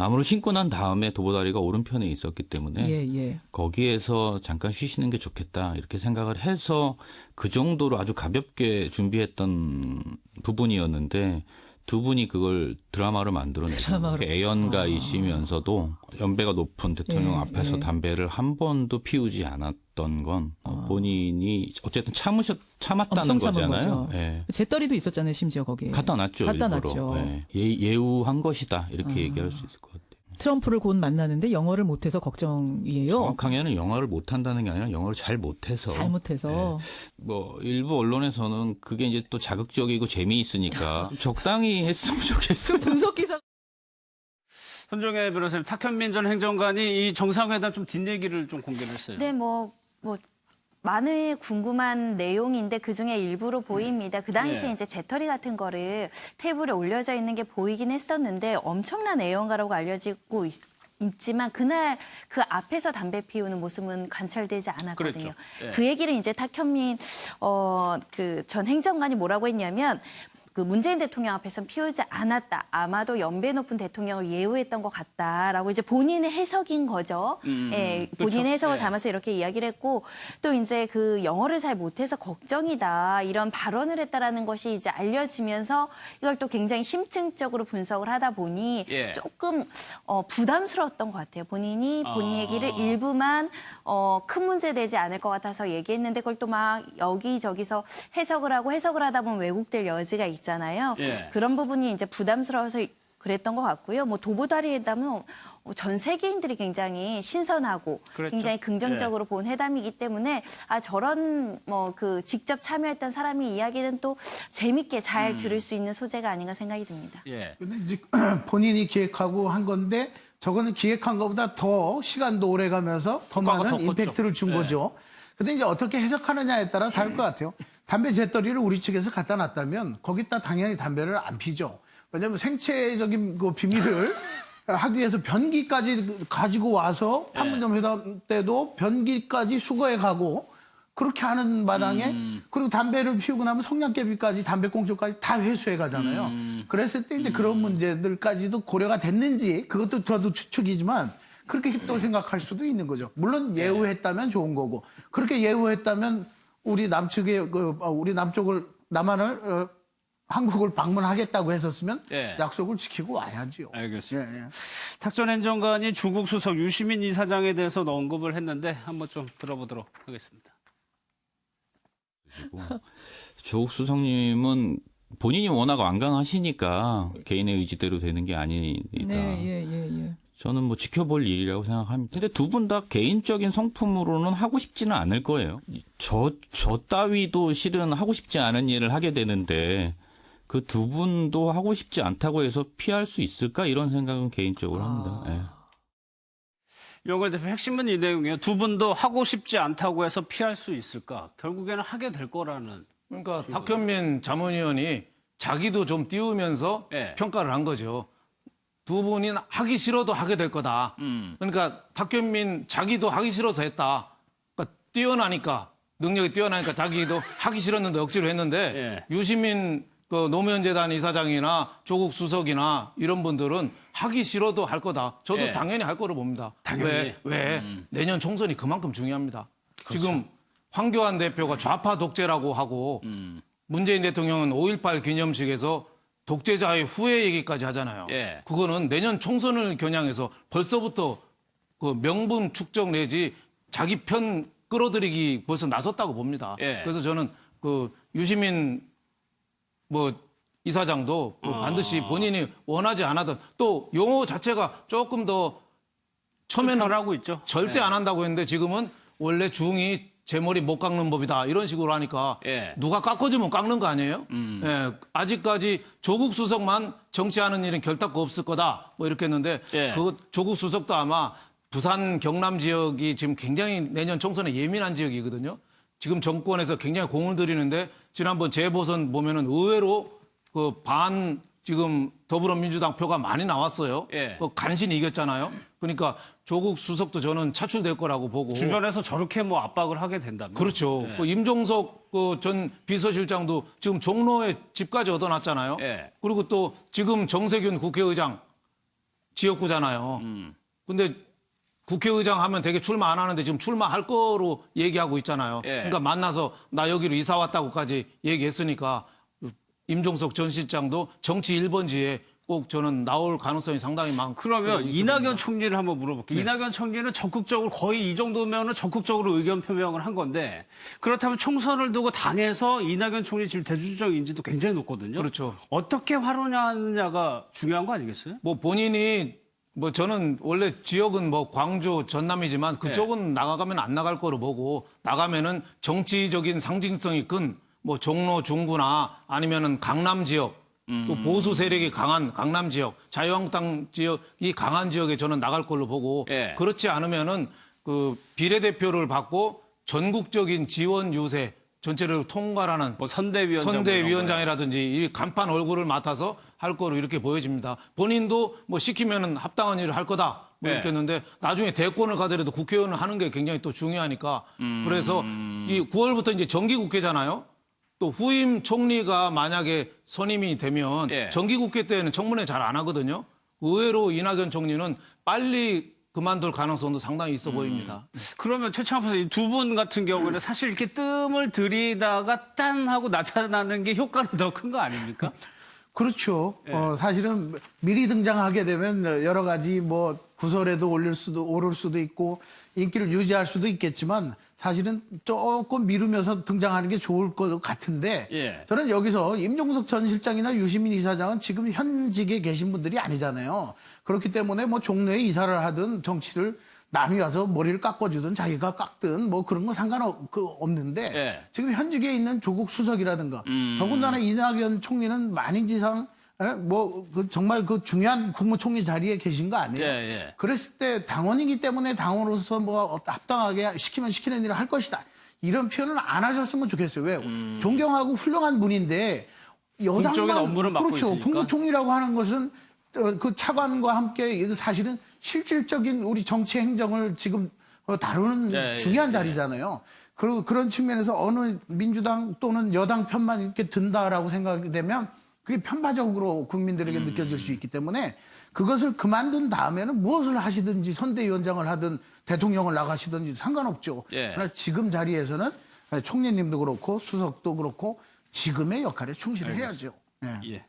나무를 심고 난 다음에 도보다리가 오른편에 있었기 때문에 예, 예. 거기에서 잠깐 쉬시는 게 좋겠다 이렇게 생각을 해서 그 정도로 아주 가볍게 준비했던 부분이었는데 두 분이 그걸 드라마로 만들어내서 드라마로. 애연가이시면서도 연배가 높은 대통령 예, 앞에서 예. 담배를 한 번도 피우지 않았던 건 본인이 어쨌든 참았다는 엄청 참은 거잖아요. 거죠. 예. 재떨이도 있었잖아요, 심지어 거기에. 갖다 놨죠. 갖다 일부러. 놨죠. 예. 예우한 것이다 이렇게 얘기할 수 있을 것 같아요. 트럼프를 곧 만나는데 영어를 못해서 걱정이에요. 정확하게는 영어를 못한다는 게 아니라 영어를 잘 못해서. 잘못해서. 뭐 일부 언론에서는 그게 이제 또 자극적이고 재미있으니까 적당히 했으면 좋겠어요. 분석 기사. 손정혜 변호사님, 탁현민 전 행정관이 이 정상회담 좀 뒷얘기를 좀 공개를 했어요. 네, 많은 궁금한 내용인데 그중에 일부로 보입니다. 그 당시에 예. 이제 재떨이 같은 거를 테이블에 올려져 있는 게 보이긴 했었는데 엄청난 애연가라고 알려지고 있지만 그날 그 앞에서 담배 피우는 모습은 관찰되지 않았거든요. 그랬죠. 예. 그 얘기를 이제 탁현민 그 전 행정관이 뭐라고 했냐면 그 문재인 대통령 앞에서는 피우지 않았다. 아마도 연배 높은 대통령을 예우했던 것 같다라고 이제 본인의 해석인 거죠. 예, 본인의 그렇죠. 해석을 예. 담아서 이렇게 이야기를 했고 또 이제 그 영어를 잘 못해서 걱정이다 이런 발언을 했다라는 것이 이제 알려지면서 이걸 또 굉장히 심층적으로 분석을 하다 보니 예. 조금 부담스러웠던 것 같아요. 본인이 본 얘기를 일부만 큰 문제 되지 않을 것 같아서 얘기했는데 그걸 또 막 여기저기서 해석을 하다 보면 왜곡될 여지가 있잖아요. 예. 그런 부분이 이제 부담스러워서 그랬던 것 같고요. 뭐 도보다리 회담은 전 세계인들이 굉장히 신선하고 그랬죠. 굉장히 긍정적으로 본 회담이기 때문에 저런 그 직접 참여했던 사람이 이야기는 또 재밌게 잘 들을 수 있는 소재가 아닌가 생각이 듭니다. 예. 근데 이제 본인이 기획하고 한 건데 저거는 기획한 것보다 더 시간도 오래 가면서 더 효과가 많은 더 컸죠. 임팩트를 준 네. 거죠. 근데 이제 어떻게 해석하느냐에 따라 다를 것 같아요. 담배 재떨이를 우리 측에서 갖다 놨다면 거기다 당연히 담배를 안 피죠. 왜냐하면 생체적인 그 비밀을 하기 위해서 변기까지 가지고 와서 판문점 회담 때도 변기까지 수거해 가고 그렇게 하는 마당에 그리고 담배를 피우고 나면 성냥개비까지 담배꽁초까지 다 회수해 가잖아요. 그랬을 때 이제 그런 문제들까지도 고려가 됐는지 그것도 저도 추측이지만 그렇게 또 생각할 수도 있는 거죠. 물론 예우했다면 좋은 거고 그렇게 예우했다면 우리 남측에 우리 남쪽을 남한을 한국을 방문하겠다고 했었으면 예. 약속을 지키고 와야지요. 알겠습니다. 예, 예. 탁 전 행정관이 조국 수석 유시민 이사장에 대해서 언급을 했는데 한번 좀 들어보도록 하겠습니다. 조국 수석님은 본인이 워낙 완강하시니까 개인의 의지대로 되는 게 아니다. 네, 예. 저는 뭐 지켜볼 일이라고 생각합니다. 근데 두 분 다 개인적인 성품으로는 하고 싶지는 않을 거예요. 저 따위도 실은 하고 싶지 않은 일을 하게 되는데 그 두 분도 하고 싶지 않다고 해서 피할 수 있을까 이런 생각은 개인적으로 합니다. 예. 용호 대표 핵심은 이 내용이에요. 두 분도 하고 싶지 않다고 해서 피할 수 있을까? 결국에는 하게 될 거라는. 그러니까 탁현민 자문위원이 자기도 좀 띄우면서 예. 평가를 한 거죠. 두 분이 하기 싫어도 하게 될 거다. 그러니까 탁현민 자기도 하기 싫어서 했다. 그러니까 뛰어나니까 능력이 뛰어나니까 자기도 하기 싫었는데 억지로 했는데 유시민 그 노무현재단 이사장이나 조국 수석이나 이런 분들은 하기 싫어도 할 거다. 저도 예. 당연히 할 거로 봅니다. 당연히. 왜? 내년 총선이 그만큼 중요합니다. 그렇죠. 지금 황교안 대표가 좌파 독재라고 하고 문재인 대통령은 5.18 기념식에서 독재자의 후회 얘기까지 하잖아요. 예. 그거는 내년 총선을 겨냥해서 벌써부터 그 명분 축적 내지 자기 편 끌어들이기 벌써 나섰다고 봅니다. 예. 그래서 저는 그 유시민 이사장도 반드시 본인이 원하지 않았던 또 용어 자체가 조금 더 처음에는 하고 있죠. 절대 예. 안 한다고 했는데 지금은 원래 중이 제 머리 못 깎는 법이다 이런 식으로 하니까 예. 누가 깎아주면 깎는 거 아니에요? 예, 아직까지 조국 수석만 정치하는 일은 결탁고 없을 거다 뭐 이렇게 했는데 예. 그 조국 수석도 아마 부산 경남 지역이 지금 굉장히 내년 총선에 예민한 지역이거든요. 지금 정권에서 굉장히 공을 들이는데 지난번 재보선 보면은 의외로 지금 더불어민주당 표가 많이 나왔어요. 예. 간신히 이겼잖아요. 그러니까 조국 수석도 저는 차출될 거라고 보고. 주변에서 저렇게 압박을 하게 된다면. 그렇죠. 예. 그 임종석 전 비서실장도 지금 종로에 집까지 얻어놨잖아요. 예. 그리고 또 지금 정세균 국회의장 지역구잖아요. 근데 국회의장 하면 되게 출마 안 하는데 지금 출마할 거로 얘기하고 있잖아요. 예. 그러니까 만나서 나 여기로 이사 왔다고까지 얘기했으니까 임종석 전 실장도 정치 1번지에 꼭 저는 나올 가능성이 상당히 많고. 그러면 이낙연 총리를 한번 물어볼게요. 이낙연 총리는 적극적으로 거의 이 정도면은 적극적으로 의견 표명을 한 건데 그렇다면 총선을 두고 당에서 이낙연 총리 지금 대주주적 인지도 굉장히 높거든요. 그렇죠. 어떻게 활용하느냐가 중요한 거 아니겠어요? 뭐 본인이 뭐 저는 원래 지역은 뭐 광주, 전남이지만 그쪽은 나가면 안 나갈 거로 보고 나가면은 정치적인 상징성이 큰 뭐 종로, 중구나 아니면은 강남 지역 또 보수 세력이 강한 강남 지역, 자유한국당 지역이 강한 지역에 저는 나갈 걸로 보고 예. 그렇지 않으면은 그 비례대표를 받고 전국적인 지원 유세 전체를 통과하는 뭐 선대위원장 선대위원장이라든지 이 간판 얼굴을 맡아서 할 거로 이렇게 보여집니다. 본인도 뭐 시키면은 합당한 일을 할 거다. 뭐 네. 이렇게 했는데 나중에 대권을 가더라도 국회의원을 하는 게 굉장히 또 중요하니까 그래서 이 9월부터 이제 정기국회잖아요. 또 후임 총리가 만약에 선임이 되면 예. 정기국회 때는 청문회 잘 안 하거든요. 의외로 이낙연 총리는 빨리 그만둘 가능성도 상당히 있어 보입니다. 그러면 최창호 professor 두 분 같은 경우에는 사실 이렇게 뜸을 들이다가 짠 하고 나타나는 게 효과는 더 큰 거 아닙니까? 그렇죠. 사실은 미리 등장하게 되면 여러 가지 뭐 구설에도 오를 수도 있고 인기를 유지할 수도 있겠지만 사실은 조금 미루면서 등장하는 게 좋을 것 같은데 예. 저는 여기서 임종석 전 실장이나 유시민 이사장은 지금 현직에 계신 분들이 아니잖아요. 그렇기 때문에 뭐 종로에 이사를 하든 정치를 남이 와서 머리를 깎아주든 자기가 깎든 뭐 그런 거 상관없는데 예. 지금 현직에 있는 조국 수석이라든가 더군다나 이낙연 총리는 만인지상 정말 그 중요한 국무총리 자리에 계신 거 아니에요? 예, 예. 그랬을 때 당원이기 때문에 당원으로서 뭐 합당하게 시키면 시키는 일을 할 것이다. 이런 표현을 안 하셨으면 좋겠어요. 왜? 존경하고 훌륭한 분인데 여당만 공적인 업무를 맡고 그렇죠. 있으니까. 국무총리라고 하는 것은 그 차관과 함께 이거 사실은 실질적인 우리 정치 행정을 지금 다루는 예, 예, 중요한 예. 자리잖아요. 그리고 그런 측면에서 어느 민주당 또는 여당 편만 이렇게 든다라고 생각이 되면 그게 편파적으로 국민들에게 느껴질 수 있기 때문에 그것을 그만둔 다음에는 무엇을 하시든지 선대위원장을 하든 대통령을 나가시든지 상관없죠. 예. 그러나 지금 자리에서는 총리님도 그렇고 수석도 그렇고 지금의 역할에 충실해야죠. 예. 예.